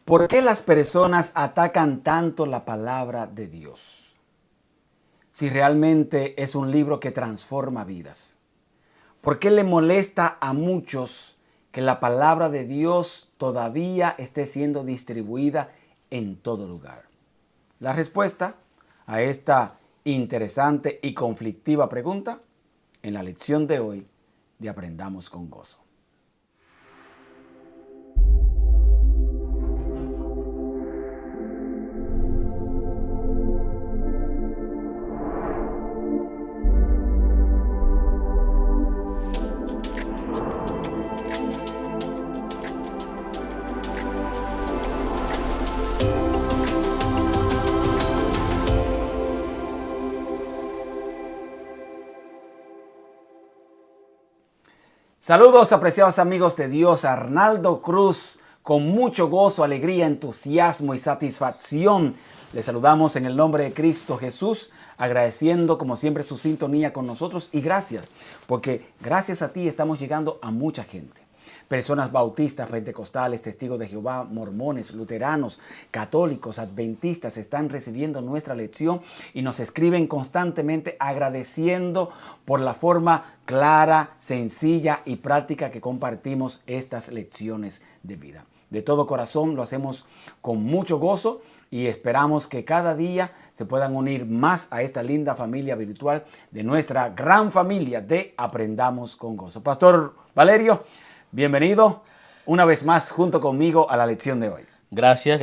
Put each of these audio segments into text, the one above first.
¿Por qué las personas atacan tanto la palabra de Dios? Si realmente es un libro que transforma vidas. ¿Por qué le molesta a muchos que la palabra de Dios todavía esté siendo distribuida en todo lugar? La respuesta a esta interesante y conflictiva pregunta en la lección de hoy de Aprendamos con Gozo. Saludos, apreciados amigos de Dios. Arnaldo Cruz, con mucho gozo, alegría, entusiasmo y satisfacción. Les saludamos en el nombre de Cristo Jesús, agradeciendo como siempre su sintonía con nosotros y gracias, porque gracias a ti estamos llegando a mucha gente. Personas bautistas, pentecostales, testigos de Jehová, mormones, luteranos, católicos, adventistas están recibiendo nuestra lección y nos escriben constantemente agradeciendo por la forma clara, sencilla y práctica que compartimos estas lecciones de vida. De todo corazón lo hacemos con mucho gozo y esperamos que cada día se puedan unir más a esta linda familia virtual de nuestra gran familia de Aprendamos con Gozo. Pastor Valerio, bienvenido una vez más junto conmigo a la lección de hoy. Gracias.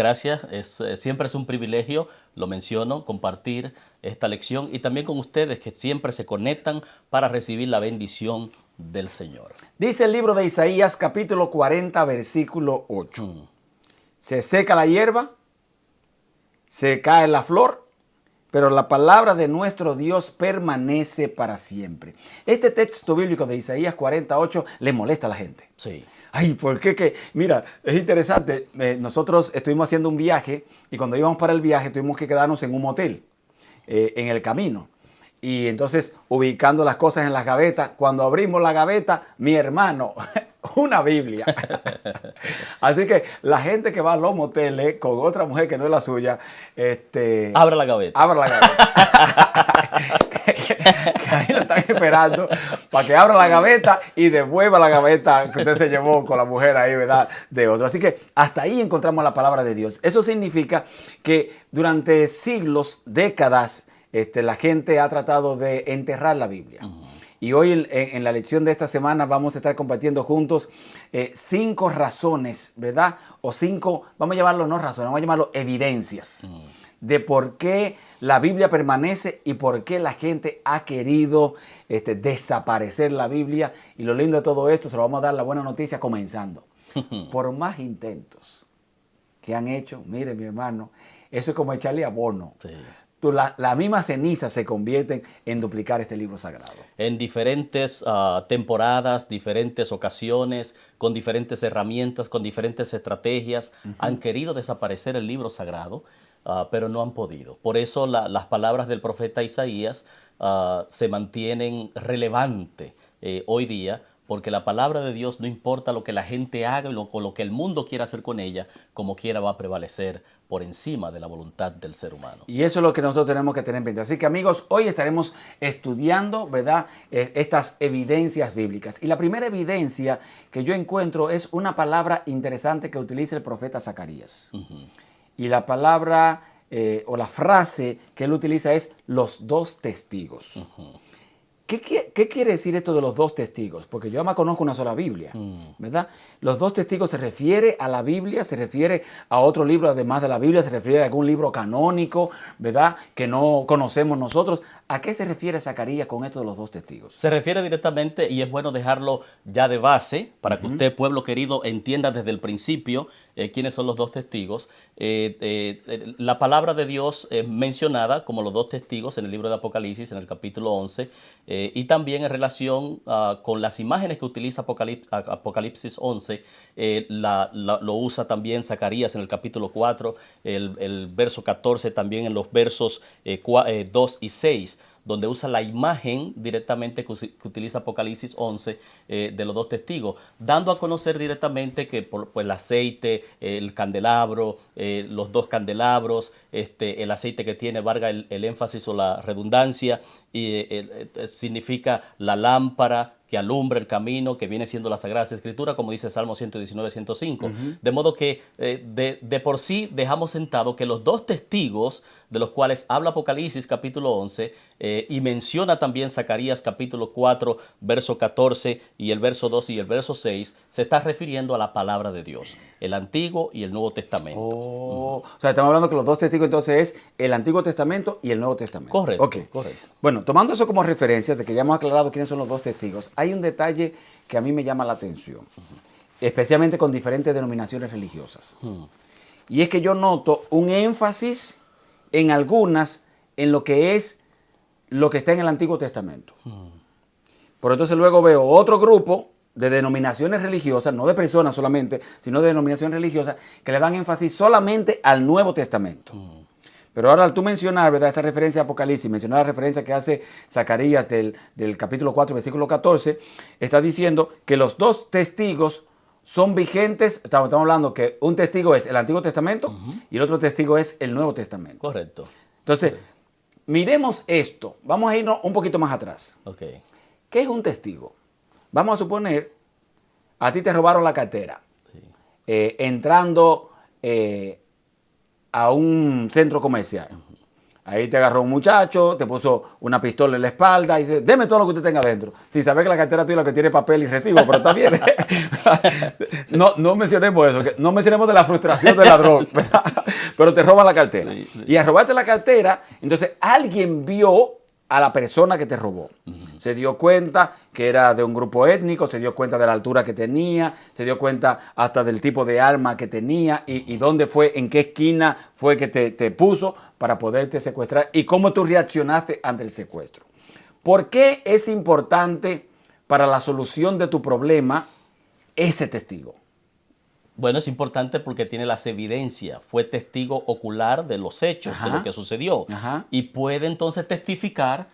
Siempre es un privilegio, lo menciono, compartir esta lección y también con ustedes que siempre se conectan para recibir la bendición del Señor. Dice el libro de Isaías capítulo 40 versículo 8. Se seca la hierba, se cae la flor, pero la palabra de nuestro Dios permanece para siempre. Este texto bíblico de Isaías 48 le molesta a la gente. Sí. Ay, ¿por qué? Que, mira, es interesante. Nosotros estuvimos haciendo un viaje y cuando íbamos para el viaje tuvimos que quedarnos en un motel en el camino. Y entonces, ubicando las cosas en las gavetas, cuando abrimos la gaveta, mi hermano, una Biblia. Así que la gente que va a los moteles con otra mujer que no es la suya, Abra la gaveta. Abra la gaveta. que ahí lo están esperando para que abra la gaveta y devuelva la gaveta que usted se llevó con la mujer ahí, ¿verdad? De otro. Así que hasta ahí encontramos la palabra de Dios. Eso significa que durante siglos, décadas, la gente ha tratado de enterrar la Biblia. Y hoy en la lección de esta semana vamos a estar compartiendo juntos 5 razones, ¿verdad? O 5, vamos a llamarlo no razones, vamos a llamarlo evidencias de por qué la Biblia permanece y por qué la gente ha querido desaparecer la Biblia. Y lo lindo de todo esto, se lo vamos a dar la buena noticia comenzando. Por más intentos que han hecho, mire mi hermano, eso es como echarle abono. Sí. La misma ceniza se convierten en duplicar este libro sagrado. En diferentes temporadas, diferentes ocasiones, con diferentes herramientas, con diferentes estrategias, han querido desaparecer el libro sagrado, pero no han podido. Por eso las palabras del profeta Isaías se mantienen relevantes hoy día, porque la palabra de Dios, no importa lo que la gente haga o lo que el mundo quiera hacer con ella, como quiera va a prevalecer por encima de la voluntad del ser humano. Y eso es lo que nosotros tenemos que tener en mente. Así que amigos, hoy estaremos estudiando, ¿verdad?, estas evidencias bíblicas. Y la primera evidencia que yo encuentro es una palabra interesante que utiliza el profeta Zacarías. Y la palabra o la frase que él utiliza es los 2 testigos. ¿Qué quiere decir esto de los 2 testigos? Porque yo además conozco una sola Biblia, ¿verdad? Los 2 testigos se refiere a la Biblia, se refiere a otro libro además de la Biblia, se refiere a algún libro canónico, ¿verdad?, que no conocemos nosotros. ¿A qué se refiere Zacarías con esto de los 2 testigos? Se refiere directamente, y es bueno dejarlo ya de base, para que usted, pueblo querido, entienda desde el principio quiénes son los 2 testigos. La palabra de Dios es mencionada como los 2 testigos en el libro de Apocalipsis, en el capítulo 11, y también en relación con las imágenes que utiliza Apocalipsis 11, lo usa también Zacarías en el capítulo 4, el verso 14, también en los versos 2 y 6. donde usa la imagen directamente que utiliza Apocalipsis 11 de los dos testigos, dando a conocer directamente que el aceite, el candelabro, los dos candelabros, el aceite que tiene, valga el énfasis o la redundancia, y significa la lámpara que alumbra el camino, que viene siendo la Sagrada Escritura, como dice Salmo 119, 105. De modo que de por sí dejamos sentado que los dos testigos de los cuales habla Apocalipsis capítulo 11 y menciona también Zacarías capítulo 4, verso 14 y el verso 2 y el verso 6, se está refiriendo a la palabra de Dios, el Antiguo y el Nuevo Testamento. O sea, estamos hablando que los dos testigos entonces es el Antiguo Testamento y el Nuevo Testamento. Correcto, Okay. correcto. Bueno, tomando eso como referencia, de que ya hemos aclarado quiénes son los dos testigos, hay un detalle que a mí me llama la atención, especialmente con diferentes denominaciones religiosas. Y es que yo noto un énfasis en algunas en lo que es lo que está en el Antiguo Testamento. Pero entonces luego veo otro grupo de denominaciones religiosas, no de personas solamente, sino de denominaciones religiosas, que le dan énfasis solamente al Nuevo Testamento. Pero ahora al tú mencionar, ¿verdad?, esa referencia a Apocalipsis, mencionar la referencia que hace Zacarías del capítulo 4, versículo 14, está diciendo que los dos testigos son vigentes. Estamos hablando que un testigo es el Antiguo Testamento y el otro testigo es el Nuevo Testamento. Correcto. Entonces, miremos esto. Vamos a irnos un poquito más atrás. Okay. ¿Qué es un testigo? Vamos a suponer, a ti te robaron la cartera, entrando a un centro comercial. Ahí te agarró un muchacho, te puso una pistola en la espalda y dice, deme todo lo que usted tenga adentro. Sin saber que la cartera tuya lo que tiene papel y recibo, pero está bien. No mencionemos eso, no mencionemos de la frustración del ladrón, ¿verdad? Pero te roban la cartera. Sí, sí. Y al robarte la cartera, entonces alguien vio a la persona que te robó. Se dio cuenta que era de un grupo étnico, se dio cuenta de la altura que tenía, se dio cuenta hasta del tipo de arma que tenía y dónde fue, en qué esquina fue que te puso para poderte secuestrar y cómo tú reaccionaste ante el secuestro. ¿Por qué es importante para la solución de tu problema ese testigo? Bueno, es importante porque tiene las evidencias, fue testigo ocular de los hechos, de lo que sucedió, y puede entonces testificar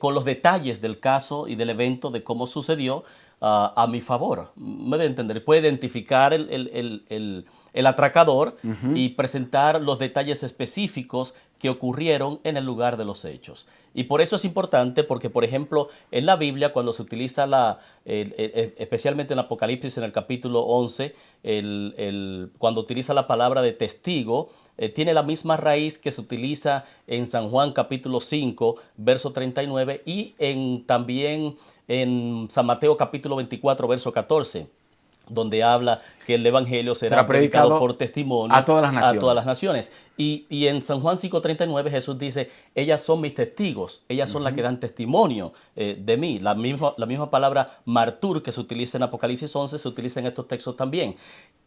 con los detalles del caso y del evento de cómo sucedió a mi favor. Me debe entender, puede identificar el atracador y presentar los detalles específicos que ocurrieron en el lugar de los hechos. Y por eso es importante porque, por ejemplo, en la Biblia, cuando se utiliza, especialmente en Apocalipsis, en el capítulo 11, cuando utiliza la palabra de testigo, tiene la misma raíz que se utiliza en San Juan capítulo 5, verso 39, y también en San Mateo capítulo 24, verso 14. Donde habla que el evangelio será predicado por testimonio a todas las naciones. Y en San Juan 5:39 Jesús dice, ellas son mis testigos, ellas son las que dan testimonio de mí. La misma palabra martur que se utiliza en Apocalipsis 11 se utiliza en estos textos también.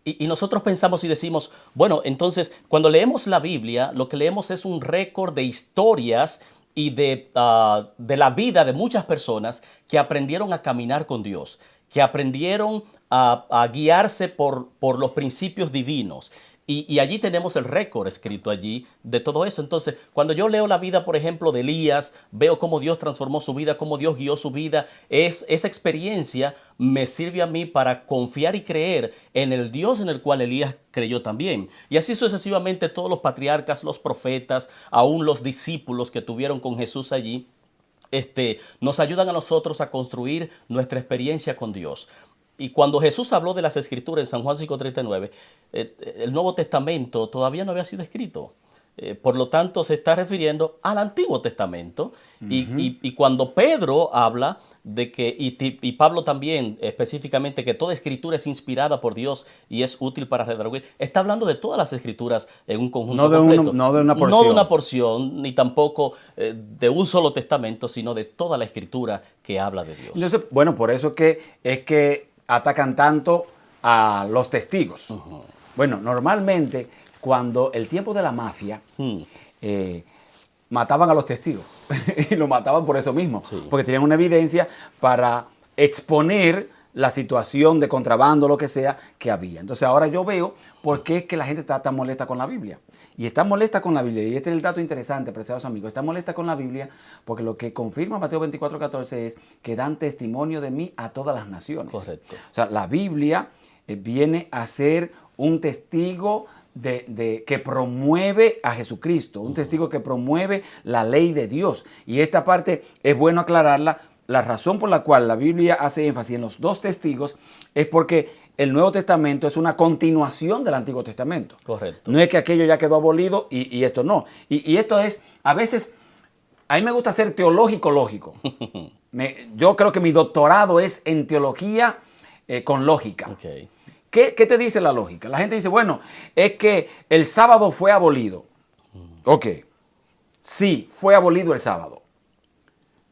Y nosotros pensamos y decimos, bueno, entonces cuando leemos la Biblia, lo que leemos es un récord de historias y de la vida de muchas personas que aprendieron a caminar con Dios, que aprendieron a guiarse por los principios divinos. Y allí tenemos el récord escrito allí de todo eso. Entonces, cuando yo leo la vida, por ejemplo, de Elías, veo cómo Dios transformó su vida, cómo Dios guió su vida. Esa experiencia me sirve a mí para confiar y creer en el Dios en el cual Elías creyó también. Y así sucesivamente todos los patriarcas, los profetas, aún los discípulos que tuvieron con Jesús allí, nos ayudan a nosotros a construir nuestra experiencia con Dios. Y cuando Jesús habló de las Escrituras en San Juan 5:39, el Nuevo Testamento todavía no había sido escrito. Por lo tanto, se está refiriendo al Antiguo Testamento. Y cuando Pedro habla de que, y Pablo también específicamente, que toda escritura es inspirada por Dios y es útil para redarguir, está hablando de todas las escrituras en un conjunto completo. No de una porción. No de una porción, ni tampoco de un solo testamento, sino de toda la escritura que habla de Dios. Entonces, bueno, por eso es que atacan tanto a los testigos. Bueno, normalmente cuando el tiempo de la mafia mataban a los testigos y lo mataban por eso mismo, porque tenían una evidencia para exponer la situación de contrabando, lo que sea, que había. Entonces ahora yo veo por qué es que la gente está tan molesta con la Biblia. Y está molesta con la Biblia, y este es el dato interesante, apreciados amigos, está molesta con la Biblia porque lo que confirma Mateo 24:14 es que dan testimonio de mí a todas las naciones. Correcto. O sea, la Biblia viene a ser un testigo que promueve a Jesucristo, un testigo que promueve la ley de Dios. Y esta parte es bueno aclararla. La razón por la cual la Biblia hace énfasis en los dos testigos es porque el Nuevo Testamento es una continuación del Antiguo Testamento. Correcto. No es que aquello ya quedó abolido y esto no. Y esto es, a veces, a mí me gusta ser teológico lógico. Yo creo que mi doctorado es en teología con lógica. Okay. ¿Qué te dice la lógica? La gente dice, bueno, es que el sábado fue abolido. Ok, sí, fue abolido el sábado.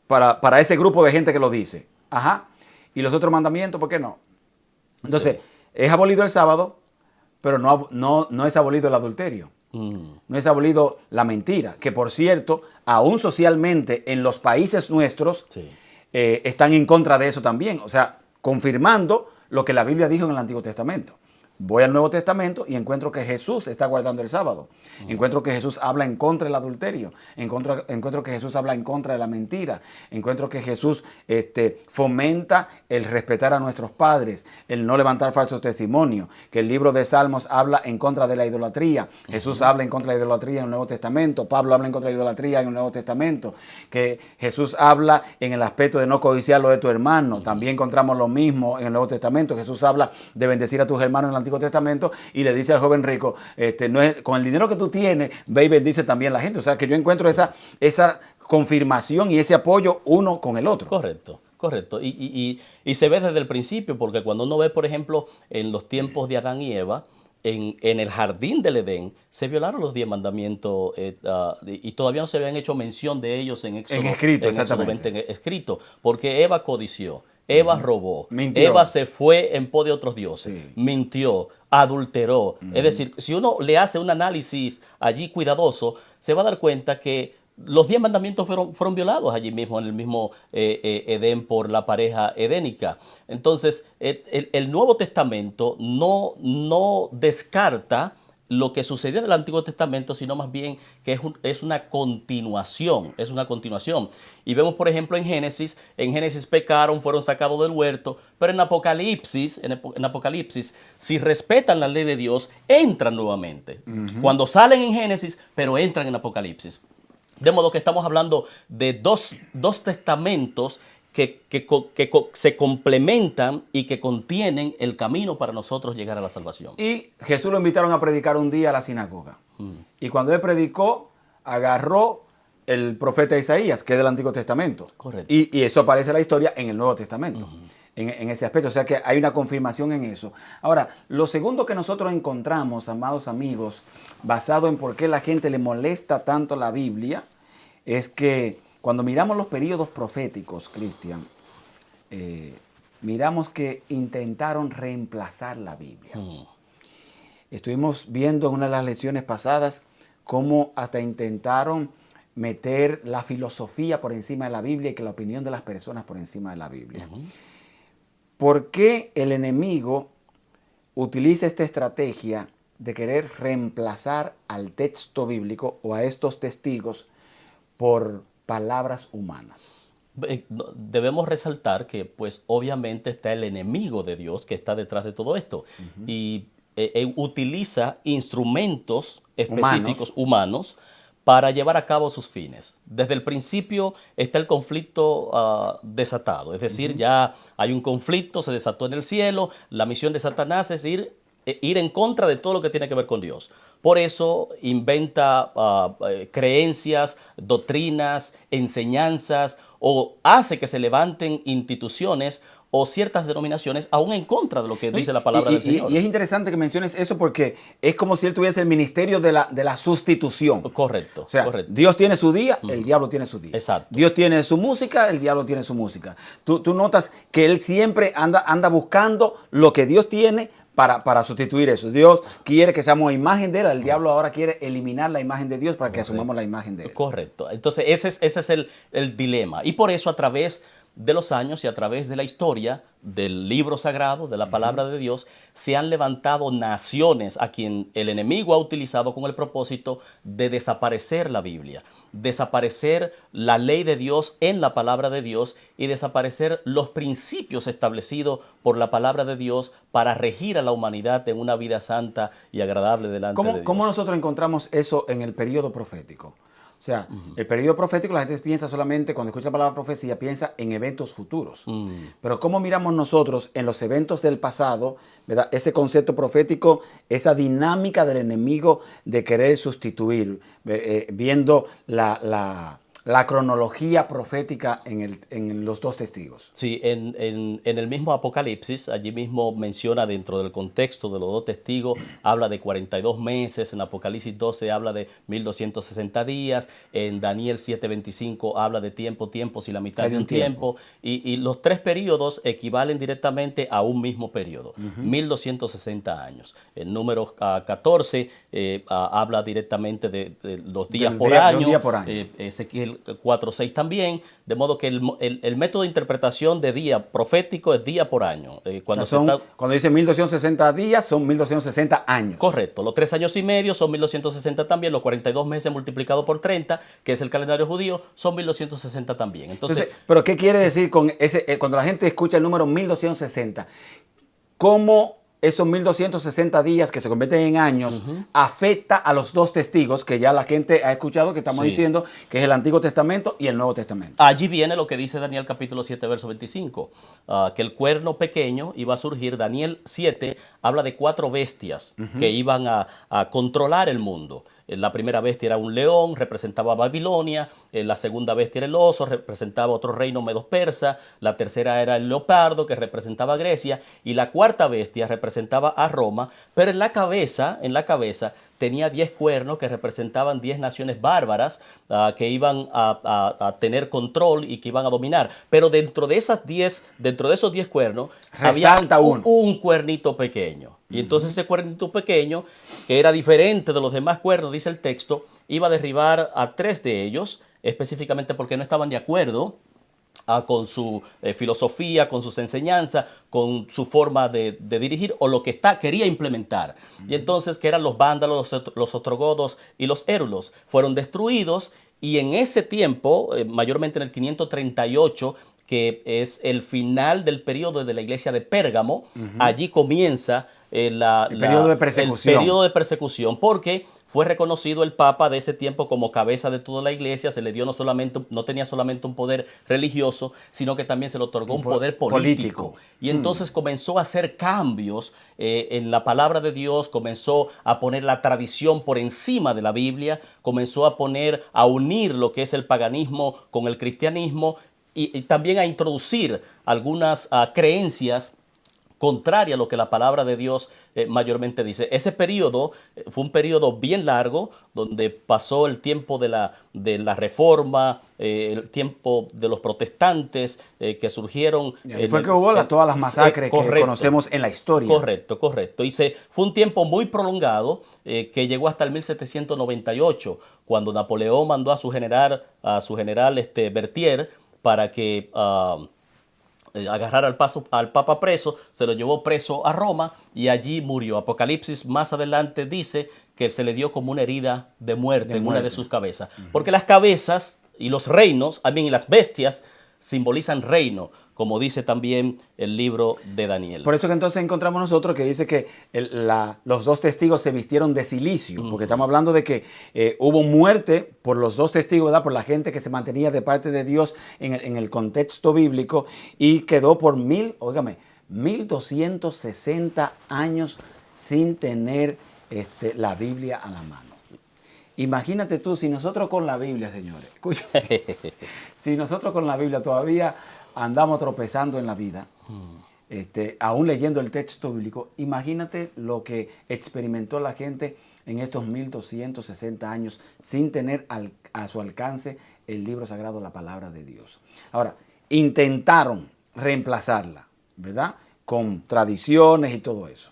Para ese grupo de gente que lo dice. Ajá. ¿Y los otros mandamientos, por qué no? Entonces, sí, es abolido el sábado, pero no es abolido el adulterio. No es abolido la mentira. Que, por cierto, aún socialmente en los países nuestros sí, están en contra de eso también. O sea, confirmando lo que la Biblia dijo en el Antiguo Testamento. Voy al Nuevo Testamento y encuentro que Jesús está guardando el sábado. Encuentro que Jesús habla en contra del adulterio. Encuentro que Jesús habla en contra de la mentira. Encuentro que Jesús fomenta el respetar a nuestros padres, el no levantar falsos testimonios. Que el libro de Salmos habla en contra de la idolatría. Jesús habla en contra de la idolatría en el Nuevo Testamento. Pablo habla en contra de la idolatría en el Nuevo Testamento. Que Jesús habla en el aspecto de no codiciar lo de tu hermano. También encontramos lo mismo en el Nuevo Testamento. Jesús habla de bendecir a tus hermanos en el Antiguo Testamento y le dice al joven rico, no es, con el dinero que tú tienes, ve y bendice también a la gente. O sea, que yo encuentro esa confirmación y ese apoyo uno con el otro. Correcto. Correcto. Y se ve desde el principio, porque cuando uno ve, por ejemplo, en los tiempos de Adán y Eva, en el jardín del Edén, se violaron los 10 mandamientos y todavía no se habían hecho mención de ellos en Éxodo, en escrito, exactamente. En escrito, porque Eva codició. Eva robó, mintió. Eva se fue en pos de otros dioses, sí, mintió, adulteró. Es decir, si uno le hace un análisis allí cuidadoso, se va a dar cuenta que los 10 mandamientos fueron violados allí mismo, en el mismo Edén, por la pareja edénica. Entonces, el Nuevo Testamento no descarta lo que sucedió en el Antiguo Testamento, sino más bien que es una continuación, Y vemos, por ejemplo, en Génesis pecaron, fueron sacados del huerto, pero en Apocalipsis, si respetan la ley de Dios, entran nuevamente. Cuando salen en Génesis, pero entran en Apocalipsis. De modo que estamos hablando de dos testamentos que se complementan y que contienen el camino para nosotros llegar a la salvación. Y Jesús lo invitaron a predicar un día a la sinagoga. Y cuando él predicó, agarró el profeta Isaías, que es del Antiguo Testamento. Correcto. Y eso aparece en la historia en el Nuevo Testamento, en ese aspecto. O sea que hay una confirmación en eso. Ahora, lo segundo que nosotros encontramos, amados amigos, basado en por qué la gente le molesta tanto la Biblia, es que cuando miramos los periodos proféticos, Cristian, miramos que intentaron reemplazar la Biblia. Estuvimos viendo en una de las lecciones pasadas cómo hasta intentaron meter la filosofía por encima de la Biblia y que la opinión de las personas por encima de la Biblia. ¿Por qué el enemigo utiliza esta estrategia de querer reemplazar al texto bíblico o a estos testigos por palabras humanas? Debemos resaltar que, pues, obviamente está el enemigo de Dios que está detrás de todo esto y utiliza instrumentos específicos humanos para llevar a cabo sus fines. Desde el principio está el conflicto desatado, es decir, ya hay un conflicto, se desató en el cielo, la misión de Satanás es ir en contra de todo lo que tiene que ver con Dios. Por eso inventa creencias, doctrinas, enseñanzas, o hace que se levanten instituciones o ciertas denominaciones aún en contra de lo que dice la palabra del Señor. Y es interesante que menciones eso porque es como si él tuviese el ministerio de la sustitución. Correcto. O sea, correcto. Dios tiene su día, el diablo tiene su día. Exacto. Dios tiene su música, el diablo tiene su música. Tú notas que él siempre anda buscando lo que Dios tiene para sustituir eso. Dios quiere que seamos imagen de él, el diablo ahora quiere eliminar la imagen de Dios para que asumamos la imagen de él. Correcto. Entonces ese es el dilema. Y por eso a través de los años y a través de la historia del libro sagrado, de la palabra de Dios, se han levantado naciones a quien el enemigo ha utilizado con el propósito de desaparecer la Biblia, desaparecer la ley de Dios en la palabra de Dios y desaparecer los principios establecidos por la palabra de Dios para regir a la humanidad en una vida santa y agradable delante de Dios. ¿Cómo nosotros encontramos eso en el periodo profético? O sea, el periodo profético, la gente piensa solamente, cuando escucha la palabra profecía, piensa en eventos futuros. Pero ¿cómo miramos nosotros en los eventos del pasado, ¿verdad? Ese concepto profético, esa dinámica del enemigo de querer sustituir, viendo la cronología profética en los dos testigos? Sí, en el mismo Apocalipsis, allí mismo menciona dentro del contexto de los dos testigos, habla de 42 meses, en Apocalipsis 12 habla de 1260 días, en Daniel 7:25 habla de tiempos y la mitad de un tiempo, y los tres periodos equivalen directamente a un mismo periodo, 1260 años. El número 14 habla directamente de los días por año, de un día por año. Ezequiel 4:6 también, de modo que el método de interpretación de día profético es día por año. Cuando dice 1260 días, son 1260 años. Correcto, los 3 años y medio son 1260 también, los 42 meses multiplicado por 30, que es el calendario judío, son 1260 también. Entonces, ¿pero qué quiere decir con ese cuando la gente escucha el número 1260? ¿Cómo esos 1260 días que se convierten en años afecta a los dos testigos que ya la gente ha escuchado, que estamos diciendo que es el Antiguo Testamento y el Nuevo Testamento? Allí viene lo que dice Daniel capítulo 7, verso 25, que el cuerno pequeño iba a surgir. Daniel 7 habla de 4 bestias que iban a controlar el mundo. La primera bestia era un león, representaba a Babilonia. La segunda bestia era el oso, representaba otro reino medo-persa. La tercera era el leopardo, que representaba a Grecia. Y la cuarta bestia representaba a Roma. Pero en la cabeza tenía 10 cuernos que representaban 10 naciones bárbaras que iban a tener control y que iban a dominar. Pero dentro de esos 10 cuernos resalta había un cuernito pequeño. Y entonces ese cuernito pequeño, que era diferente de los demás cuernos, dice el texto, iba a derribar a 3 de ellos, específicamente porque no estaban de acuerdo con su filosofía, con sus enseñanzas, con su forma de dirigir o lo que quería implementar. Y entonces, que eran los vándalos, los ostrogodos y los érulos, fueron destruidos. Y en ese tiempo, mayormente en el 538, que es el final del periodo de la iglesia de Pérgamo, allí comienza el periodo de persecución, porque fue reconocido el Papa de ese tiempo como cabeza de toda la iglesia. Se le dio no tenía solamente un poder religioso, sino que también se le otorgó un poder político. Y entonces comenzó a hacer cambios en la palabra de Dios, comenzó a poner la tradición por encima de la Biblia, comenzó a unir lo que es el paganismo con el cristianismo y también a introducir algunas creencias contraria a lo que la palabra de Dios mayormente dice. Ese periodo fue un periodo bien largo, donde pasó el tiempo de la Reforma, el tiempo de los protestantes que surgieron. Fue que hubo todas las masacres que conocemos en la historia. Correcto. Y fue un tiempo muy prolongado que llegó hasta el 1798, cuando Napoleón mandó a su general Berthier para que agarrar al Papa preso, se lo llevó preso a Roma y allí murió. Apocalipsis más adelante dice que se le dio como una herida de muerte en una de sus cabezas. Porque las cabezas y los reinos, y las bestias, simbolizan reino, como dice también el libro de Daniel. Por eso que entonces encontramos nosotros que dice que los dos testigos se vistieron de silicio, porque estamos hablando de que hubo muerte por los dos testigos, ¿verdad? Por la gente que se mantenía de parte de Dios en el contexto bíblico, y quedó por 1260 años sin tener la Biblia a la mano. Imagínate tú, si nosotros con la Biblia, señores, escucha, si nosotros con la Biblia todavía andamos tropezando en la vida, aún leyendo el texto bíblico, imagínate lo que experimentó la gente en estos 1260 años sin tener a su alcance el libro sagrado, la palabra de Dios. Ahora, intentaron reemplazarla, ¿verdad? Con tradiciones y todo eso.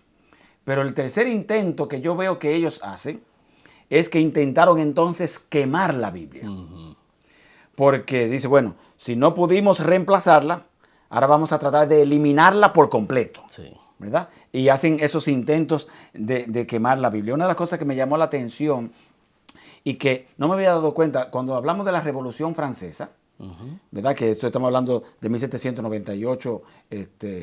Pero el tercer intento que yo veo que ellos hacen es que intentaron entonces quemar la Biblia. Porque dice, bueno, Si no pudimos reemplazarla, ahora vamos a tratar de eliminarla por completo. Sí. ¿Verdad? Y hacen esos intentos de quemar la Biblia. Una de las cosas que me llamó la atención y que no me había dado cuenta, cuando hablamos de la Revolución Francesa, ¿verdad? Que esto estamos hablando de 1798.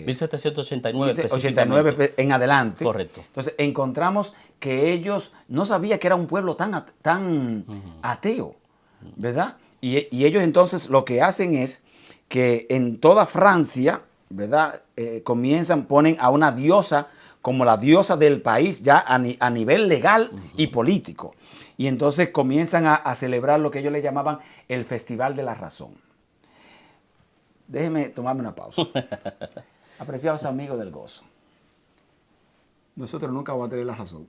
1789 89 en adelante. Correcto. Entonces encontramos que ellos no sabían que era un pueblo tan ateo, ¿verdad? Y ellos entonces lo que hacen es que en toda Francia, ¿verdad? Ponen a una diosa como la diosa del país ya a nivel legal y político. Y entonces comienzan a celebrar lo que ellos le llamaban el Festival de la Razón. Déjenme tomarme una pausa. Apreciados amigos del gozo, nosotros nunca vamos a tener la razón.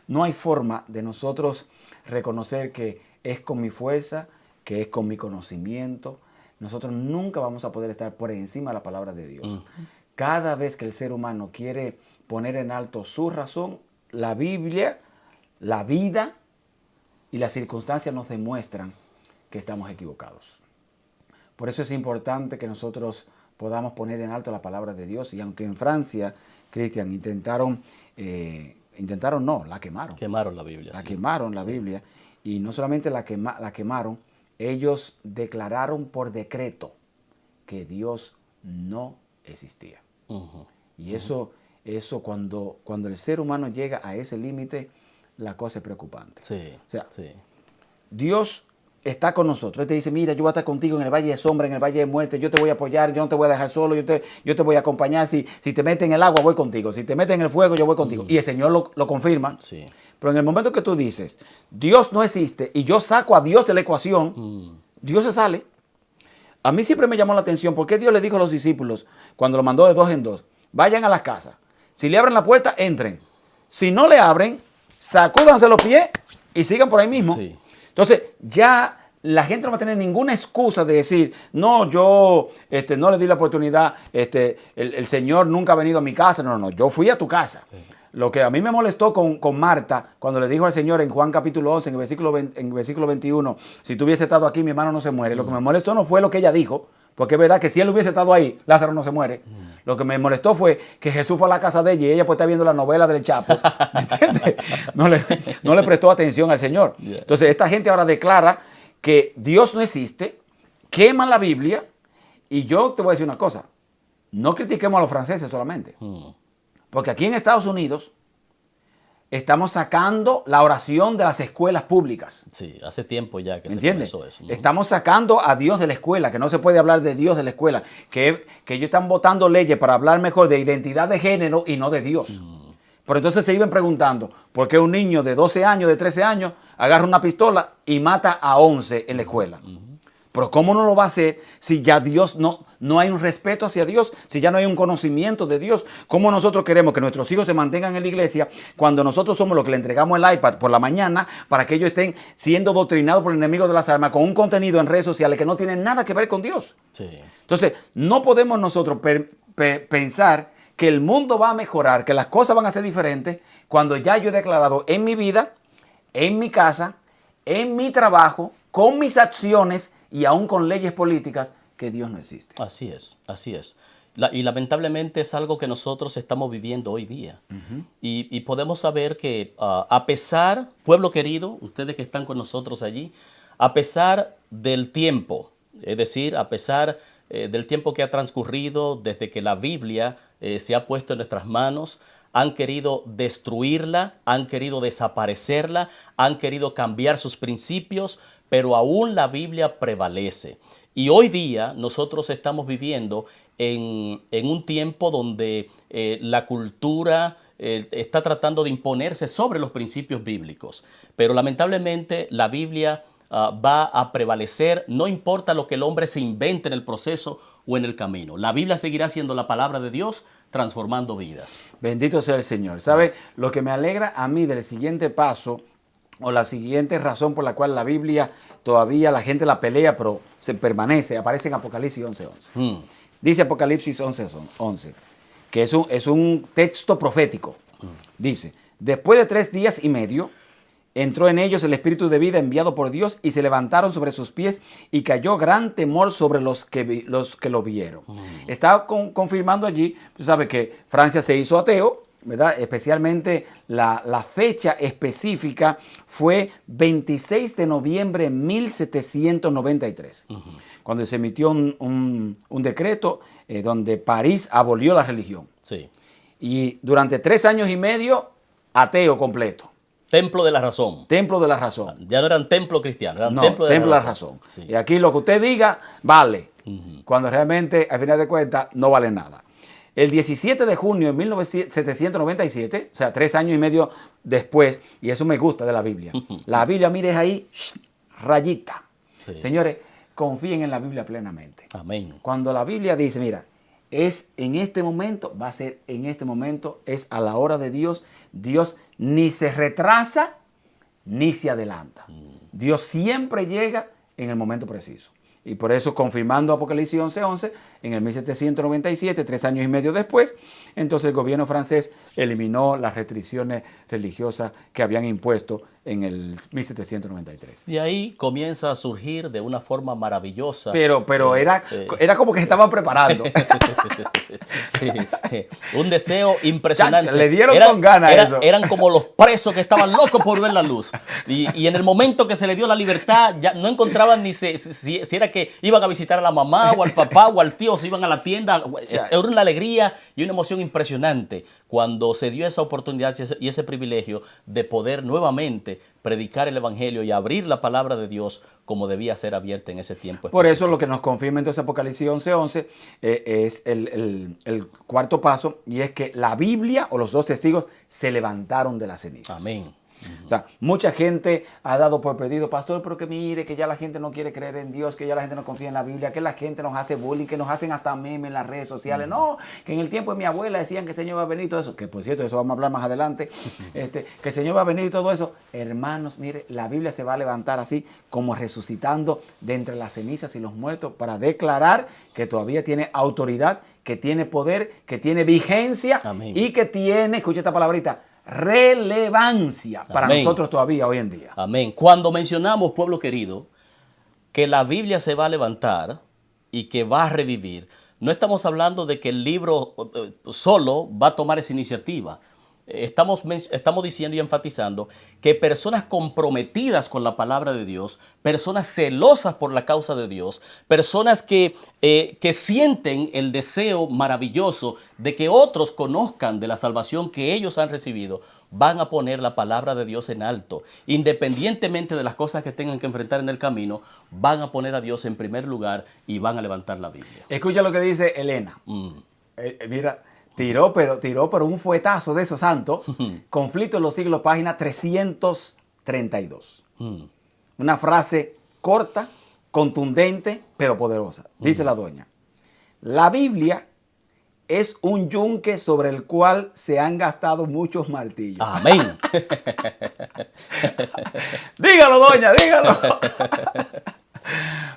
No hay forma de nosotros reconocer que es con mi fuerza, que es con mi conocimiento. Nosotros nunca vamos a poder estar por encima de la palabra de Dios. Cada vez que el ser humano quiere poner en alto su razón, la Biblia, la vida y las circunstancias nos demuestran que estamos equivocados. Por eso es importante que nosotros podamos poner en alto la palabra de Dios. Y aunque en Francia, Cristian, la quemaron. Quemaron la Biblia. La quemaron la Biblia. Y no solamente la quemaron, ellos declararon por decreto que Dios no existía. Y eso cuando el ser humano llega a ese límite, la cosa es preocupante. O sea, Dios está con nosotros. Él te dice, mira, yo voy a estar contigo en el valle de sombra, en el valle de muerte, yo te voy a apoyar, yo no te voy a dejar solo, yo te voy a acompañar. Si te metes en el agua, voy contigo. Si te metes en el fuego, yo voy contigo. Y el Señor lo confirma. Sí. Pero en el momento que tú dices, Dios no existe, y yo saco a Dios de la ecuación, Dios se sale. A mí siempre me llamó la atención, ¿por qué Dios le dijo a los discípulos, cuando lo mandó de 2 en 2, vayan a las casas? Si le abren la puerta, entren. Si no le abren, sacúdanse los pies y sigan por ahí mismo. Sí. Entonces, ya la gente no va a tener ninguna excusa de decir, no, yo no le di la oportunidad, el Señor nunca ha venido a mi casa. No, yo fui a tu casa. Sí. Lo que a mí me molestó con Marta, cuando le dijo al Señor en Juan capítulo 11, en el versículo 21, si tú hubiese estado aquí, mi hermano no se muere. Lo que me molestó no fue lo que ella dijo, porque es verdad que si él hubiese estado ahí, Lázaro no se muere. Lo que me molestó fue que Jesús fue a la casa de ella y ella pues está viendo la novela del Chapo. ¿Me entiendes? No le prestó atención al Señor. Entonces, esta gente ahora declara que Dios no existe, queman la Biblia, y yo te voy a decir una cosa, no critiquemos a los franceses solamente. Porque aquí en Estados Unidos estamos sacando la oración de las escuelas públicas. Sí, hace tiempo ya que se comenzó eso. Estamos sacando a Dios de la escuela, que no se puede hablar de Dios de la escuela, que ellos están votando leyes para hablar mejor de identidad de género y no de Dios. Pero entonces se iban preguntando, ¿por qué un niño de 12 años, de 13 años, agarra una pistola y mata a 11 en la escuela? Pero ¿cómo no lo va a hacer si ya Dios no hay un respeto hacia Dios, si ya no hay un conocimiento de Dios? ¿Cómo nosotros queremos que nuestros hijos se mantengan en la iglesia cuando nosotros somos los que le entregamos el iPad por la mañana para que ellos estén siendo doctrinados por el enemigo de las almas con un contenido en redes sociales que no tiene nada que ver con Dios? Sí. Entonces, no podemos nosotros pensar que el mundo va a mejorar, que las cosas van a ser diferentes cuando ya yo he declarado en mi vida, en mi casa, en mi trabajo, con mis acciones y aún con leyes políticas, que Dios no existe. Así es, así es. Y lamentablemente es algo que nosotros estamos viviendo hoy día. Y podemos saber que a pesar, pueblo querido, ustedes que están con nosotros allí, a pesar del tiempo, es decir, a pesar del tiempo que ha transcurrido desde que la Biblia se ha puesto en nuestras manos, han querido destruirla, han querido desaparecerla, han querido cambiar sus principios, pero aún la Biblia prevalece. Y hoy día nosotros estamos viviendo en un tiempo donde la cultura está tratando de imponerse sobre los principios bíblicos. Pero lamentablemente la Biblia va a prevalecer, no importa lo que el hombre se invente en el proceso o en el camino. La Biblia seguirá siendo la palabra de Dios transformando vidas. Bendito sea el Señor. ¿Sabe? Lo que me alegra a mí del siguiente paso o la siguiente razón por la cual la Biblia todavía la gente la pelea, pero se permanece, aparece en Apocalipsis 11:11. Dice Apocalipsis 11:11, que es un texto profético. Dice, después de 3 días y medio, entró en ellos el espíritu de vida enviado por Dios y se levantaron sobre sus pies y cayó gran temor sobre los que lo vieron. Está confirmando allí, tú sabes que Francia se hizo ateo, ¿verdad? Especialmente la fecha específica fue 26 de noviembre de 1793, cuando se emitió un decreto donde París abolió la religión. Sí. Y durante 3 años y medio, ateo completo. Templo de la razón. Templo de la razón. Ya no eran templo cristiano, eran No, templo de la razón. Sí. Y aquí lo que usted diga, vale. Cuando realmente, al final de cuentas, no vale nada. El 17 de junio de 1797, o sea, 3 años y medio después, y eso me gusta de la Biblia. La Biblia, mire, es ahí, rayita. Sí. Señores, confíen en la Biblia plenamente. Amén. Cuando la Biblia dice, mira, es en este momento, va a ser en este momento, es a la hora de Dios. Dios ni se retrasa ni se adelanta. Dios siempre llega en el momento preciso. Y por eso, confirmando Apocalipsis 11:11, en el 1797, 3 años y medio después, entonces el gobierno francés eliminó las restricciones religiosas que habían impuesto en el 1793. Y ahí comienza a surgir de una forma maravillosa. Pero era como que se estaban preparando. Sí, un deseo impresionante. Le dieron con ganas eso. Eran como los presos que estaban locos por ver la luz. Y en el momento que se le dio la libertad, ya no encontraban ni si era que iban a visitar a la mamá o al papá o al tío, o si iban a la tienda. Era una alegría y una emoción impresionante cuando se dio esa oportunidad y ese privilegio de poder nuevamente predicar el evangelio y abrir la palabra de Dios como debía ser abierta en ese tiempo. Por eso lo que nos confirma entonces Apocalipsis 11:11 es el cuarto paso, y es que la Biblia o los 2 testigos se levantaron de las cenizas. Amén. O sea, mucha gente ha dado por perdido, pastor, pero que mire, que ya la gente no quiere creer en Dios, que ya la gente no confía en la Biblia, que la gente nos hace bullying, que nos hacen hasta memes en las redes sociales. No, que en el tiempo de mi abuela decían que el Señor va a venir y todo eso, que por cierto, eso vamos a hablar más adelante, que el Señor va a venir y todo eso. Hermanos, mire, la Biblia se va a levantar así, como resucitando de entre las cenizas y los muertos, para declarar que todavía tiene autoridad, que tiene poder, que tiene vigencia. Amén. Y que tiene, escucha esta palabrita, relevancia para Amén. nosotros todavía hoy en día. Amén. Cuando mencionamos, pueblo querido, que la Biblia se va a levantar y que va a revivir, no estamos hablando de que el libro solo va a tomar esa iniciativa. Estamos diciendo y enfatizando que personas comprometidas con la palabra de Dios, personas celosas por la causa de Dios, personas que sienten el deseo maravilloso de que otros conozcan de la salvación que ellos han recibido, van a poner la palabra de Dios en alto. Independientemente de las cosas que tengan que enfrentar en el camino, van a poner a Dios en primer lugar y van a levantar la Biblia. Escucha lo que dice Elena. Mira, tiró pero un fuetazo de esos santos. Conflicto en los siglos, página 332. Una frase corta, contundente, pero poderosa. Dice la doña: la Biblia es un yunque sobre el cual se han gastado muchos martillos. Amén. Dígalo, doña, dígalo.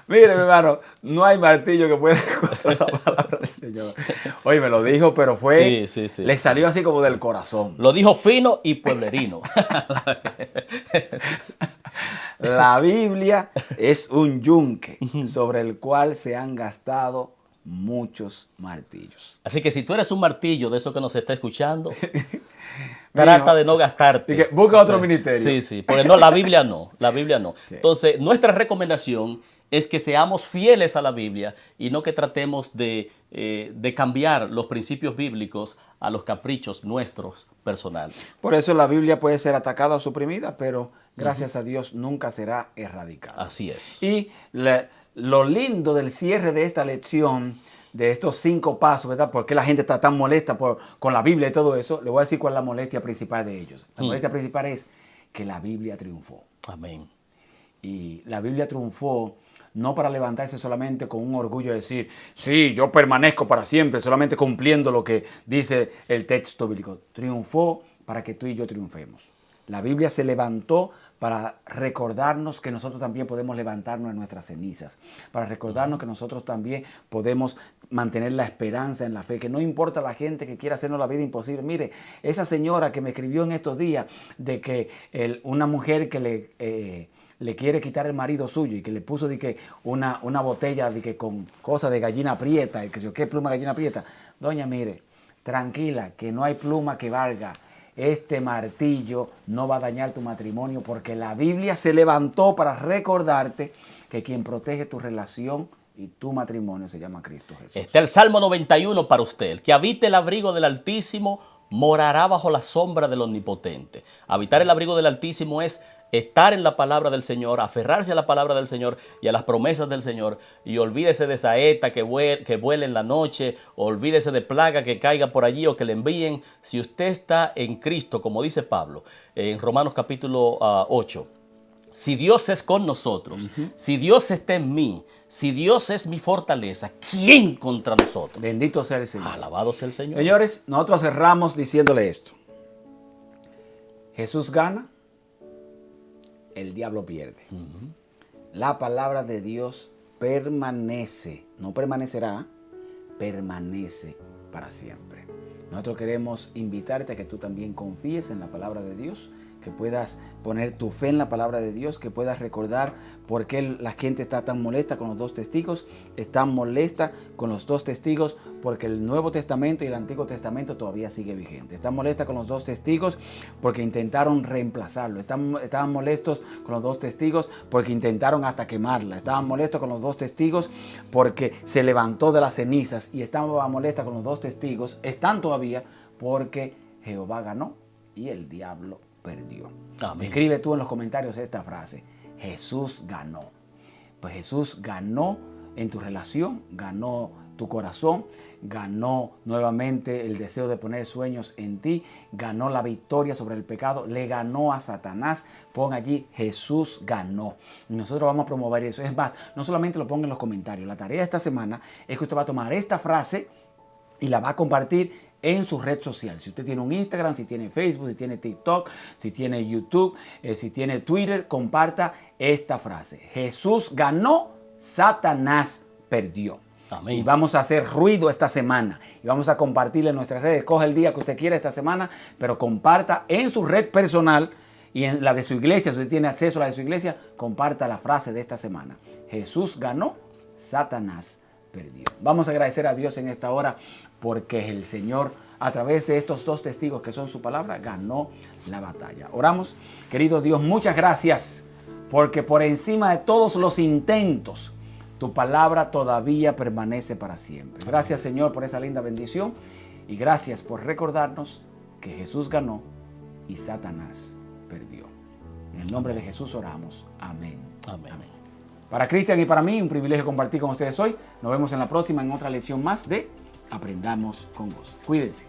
Mire, mi hermano, no hay martillo que pueda contra la palabra del Señor. Oye, me lo dijo, pero fue, sí. le salió así como del corazón. Lo dijo fino y pueblerino. La Biblia es un yunque sobre el cual se han gastado muchos martillos. Así que si tú eres un martillo de eso que nos está escuchando, trata de no gastarte. Busca otro ministerio. Sí, porque no, la Biblia no. Sí. Entonces, nuestra recomendación es que seamos fieles a la Biblia y no que tratemos de cambiar los principios bíblicos a los caprichos nuestros personales. Por eso la Biblia puede ser atacada o suprimida, pero gracias a Dios nunca será erradicada. Así es. Y lo lindo del cierre de esta lección, de estos 5 pasos, ¿verdad? ¿Por qué la gente está tan molesta con la Biblia y todo eso? Le voy a decir cuál es la molestia principal de ellos. La molestia principal es que la Biblia triunfó. Amén. Y la Biblia triunfó no para levantarse solamente con un orgullo de decir, sí, yo permanezco para siempre, solamente cumpliendo lo que dice el texto bíblico. Triunfó para que tú y yo triunfemos. La Biblia se levantó para recordarnos que nosotros también podemos levantarnos en nuestras cenizas, para recordarnos que nosotros también podemos mantener la esperanza en la fe, que no importa la gente que quiera hacernos la vida imposible. Mire, esa señora que me escribió en estos días de que una mujer que le quiere quitar el marido suyo y que le puso de que una botella de que con cosas de gallina prieta, y que yo qué pluma de gallina prieta. Doña, mire, tranquila, que no hay pluma que valga. Este martillo no va a dañar tu matrimonio, porque la Biblia se levantó para recordarte que quien protege tu relación y tu matrimonio se llama Cristo Jesús. Está el Salmo 91 para usted. El que habite el abrigo del Altísimo morará bajo la sombra del Omnipotente. Habitar el abrigo del Altísimo es estar en la palabra del Señor, aferrarse a la palabra del Señor y a las promesas del Señor, y olvídese de saeta que vuele en la noche, olvídese de plaga que caiga por allí o que le envíen. Si usted está en Cristo, como dice Pablo en Romanos capítulo 8, si Dios es con nosotros, si Dios está en mí, si Dios es mi fortaleza, ¿quién contra nosotros? Bendito sea el Señor. Alabado sea el Señor. Señores, nosotros cerramos diciéndole esto. Jesús gana, el diablo pierde. La palabra de Dios permanece, no permanecerá, permanece para siempre. Nosotros queremos invitarte a que tú también confíes en la palabra de Dios, que puedas poner tu fe en la palabra de Dios, que puedas recordar por qué la gente está tan molesta con los dos testigos. Está molesta con los dos testigos porque el Nuevo Testamento y el Antiguo Testamento todavía sigue vigente. Está molesta con los dos testigos porque intentaron reemplazarlo. Estaban molestos con los dos testigos porque intentaron hasta quemarla. Estaban molestos con los dos testigos porque se levantó de las cenizas, y estaban molestas con los dos testigos. Están todavía porque Jehová ganó y el diablo perdió. Amén. Escribe tú en los comentarios esta frase: Jesús ganó. Pues Jesús ganó en tu relación, ganó tu corazón, ganó nuevamente el deseo de poner sueños en ti, ganó la victoria sobre el pecado, le ganó a Satanás. Pon allí: Jesús ganó. Y nosotros vamos a promover eso. Es más, no solamente lo ponga en los comentarios. La tarea de esta semana es que usted va a tomar esta frase y la va a compartir en su red social. Si usted tiene un Instagram, si tiene Facebook, si tiene TikTok, si tiene YouTube, si tiene Twitter, comparta esta frase: Jesús ganó, Satanás perdió. Amén. Y vamos a hacer ruido esta semana y vamos a compartirle en nuestras redes. Coge el día que usted quiera esta semana, pero comparta en su red personal y en la de su iglesia. Si usted tiene acceso a la de su iglesia, comparta la frase de esta semana: Jesús ganó, Satanás perdió. Vamos a agradecer a Dios en esta hora porque el Señor, a través de estos dos testigos que son su palabra, ganó la batalla. Oramos. Querido Dios, muchas gracias, porque por encima de todos los intentos, tu palabra todavía permanece para siempre. Gracias, Señor, por esa linda bendición, y gracias por recordarnos que Jesús ganó y Satanás perdió. En el nombre de Jesús oramos. Amén. Amén. Amén. Para Cristian y para mí, un privilegio compartir con ustedes hoy. Nos vemos en la próxima, en otra lección más de Aprendamos con Gozo. Cuídense.